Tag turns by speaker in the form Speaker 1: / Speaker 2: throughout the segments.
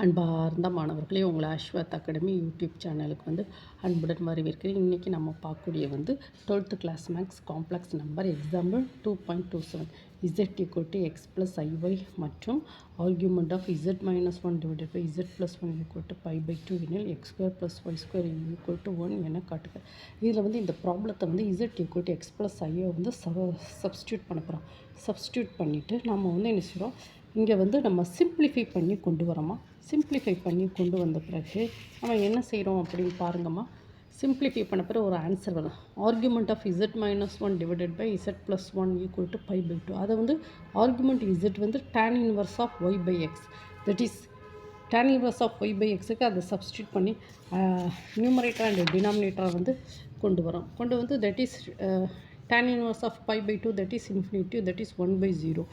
Speaker 1: அன்பார்ந்த மாணவர்களே, உங்களை அஸ்வத் அகாடமி யூடியூப் சேனலுக்கு அன்புடன் வரவேற்கிறேன். இன்றைக்கி நம்ம பார்க்கக்கூடிய 12th class maths complex number example 2.27 z = x + iy மற்றும் ஆர்குமெண்ட் ஆஃப் z - 1 / z + 1 = π/2 எனில் x² + y² = 1 என காட்டுக. இதில் இந்த ப்ராப்ளத்தை z = x + i சப்ஸ்டியூட் பண்ண போகிறோம். சப்ஸ்டியூட் பண்ணிவிட்டு நம்ம என்ன செய்கிறோம், இங்கே நம்ம சிம்பிளிஃபை பண்ணி கொண்டு வரோமா. சிம்பிளிஃபை பண்ணி கொண்டு வந்த பிறகு நம்ம என்ன செய்கிறோம் அப்படின்னு பாருங்கம்மா. சிம்பிளிஃபை பண்ண பிறகு ஒரு ஆன்சர் வரும். Argument of z - 1 / z + 1 = π/2. அதை argument z tan inverse of y/x, that is tan inverse of y/xக்கு அதை சப்ஸ்டியூட் பண்ணி நியூமரேட்டர் அண்ட் டினாமினேட்டரை கொண்டு வரோம். That is tan inverse of π/2, that is infinity, that is 1/0.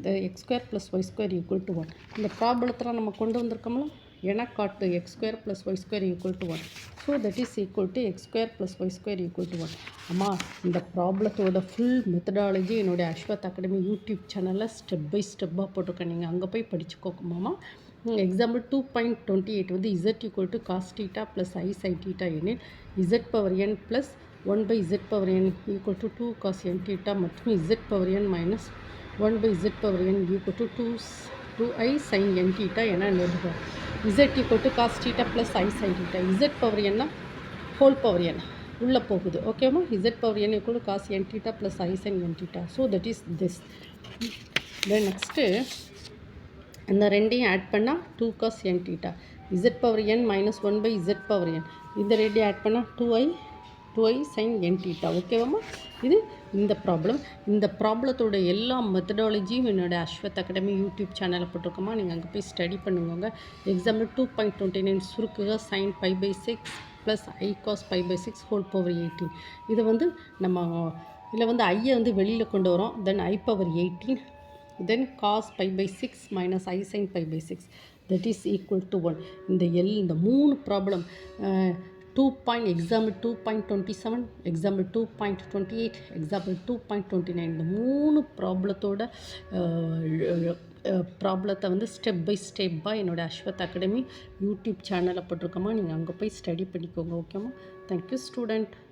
Speaker 1: the x² + y² = 1. இந்த ப்ராப்ளத்தில் நம்ம கொண்டு வந்திருக்கோம்ல, என காட்டு x² + y² = 1. So that is equal to x² + y² = 1. அம்மா, இந்த ப்ராப்ளத்தோட ஃபுல் மெத்தடாலஜி என்னுடைய அஸ்வத் அகாடமி யூடியூப் சேனலில் ஸ்டெப் பை ஸ்டெப்பாக போட்டிருக்கேன். நீங்கள் அங்கே போய் படிச்சுக்கோமாம்மா. Example 2.28 z = cos θ + I sin θ எனில் zn + 1/zn = 2 cos n θ மற்றும் zn - 1/zn = 2i sin n θ என நிறுவுக. z = cos θ + I sin θ. zn whole power n உள்ளே போகுது. ஓகேவா? zn = cos n θ + I sin n θ. So that is this. Then next இந்த ரெண்டையும் add பண்ணால் 2 cos n θ. zn - 1/zn. இந்த ரெண்டையும் ஆட் பண்ணால் 2i sin n θ. ஓகேவாம்மா? இது இந்த ப்ராப்ளம். இந்த ப்ராப்ளத்தோட எல்லா மெத்தடாலஜியும் என்னோடய அஸ்வத் அகாடமி யூடியூப் சேனலில் போட்டிருக்கோமா. நீங்கள் அங்கே போய் ஸ்டடி பண்ணுங்க. எக்ஸாம்பிள் 2.29 சுருக்குக sin π/6 + I cos π/6 whole power 18. இதை நம்ம இதில் ஐயை வெளியில் கொண்டு வரோம். Then I power 18, then cos π/6 - I sin π/6, that is equal to 1. இந்த மூணு ப்ராப்ளம் எக்ஸாம்பிள் 2.27, எக்ஸாம்பிள் 2.28, எக்ஸாம்பிள் 2.29 இந்த மூணு ப்ராப்ளத்தை ஸ்டெப் பை ஸ்டெப்பாக என்னோடய அஸ்வத் அகாடமி யூடியூப் சேனலில் போட்டிருக்கோமா. நீங்கள் அங்கே போய் ஸ்டடி பண்ணிக்கோங்க. ஓகேம்மா? Thank you student.